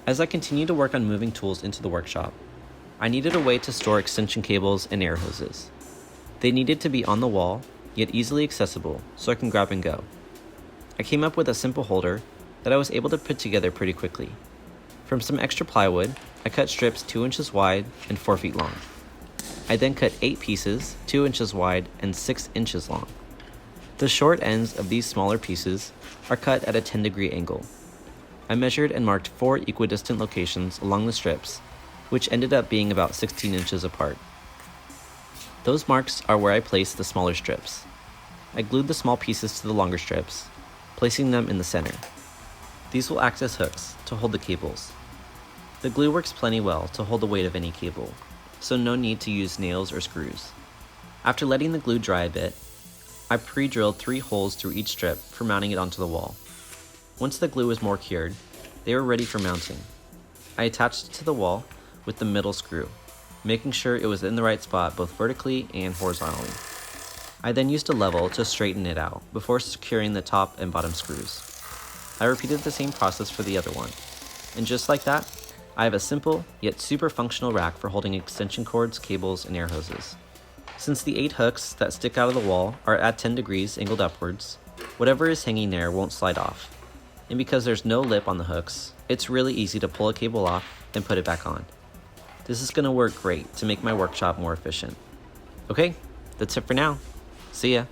As I continued to work on moving tools into the workshop, I needed a way to store extension cables and air hoses. They needed to be on the wall, yet easily accessible, so I can grab and go. I came up with a simple holder that I was able to put together pretty quickly. From some extra plywood, I cut strips 2 inches wide and 4 feet long. I then cut 8 pieces, 2 inches wide and 6 inches long. The short ends of these smaller pieces are cut at a 10-degree angle. I measured and marked 4 equidistant locations along the strips, which ended up being about 16 inches apart. Those marks are where I placed the smaller strips. I glued the small pieces to the longer strips, placing them in the center. These will act as hooks to hold the cables. The glue works plenty well to hold the weight of any cable, so no need to use nails or screws. After letting the glue dry a bit, I pre-drilled 3 holes through each strip for mounting it onto the wall. Once the glue was more cured, they were ready for mounting. I attached it to the wall with the middle screw, making sure it was in the right spot both vertically and horizontally. I then used a level to straighten it out before securing the top and bottom screws. I repeated the same process for the other one, and just like that, I have a simple yet super functional rack for holding extension cords, cables, and air hoses. Since the 8 hooks that stick out of the wall are at 10 degrees angled upwards, whatever is hanging there won't slide off. And because there's no lip on the hooks, it's really easy to pull a cable off and put it back on. This is going to work great to make my workshop more efficient. Okay, that's it for now. See ya.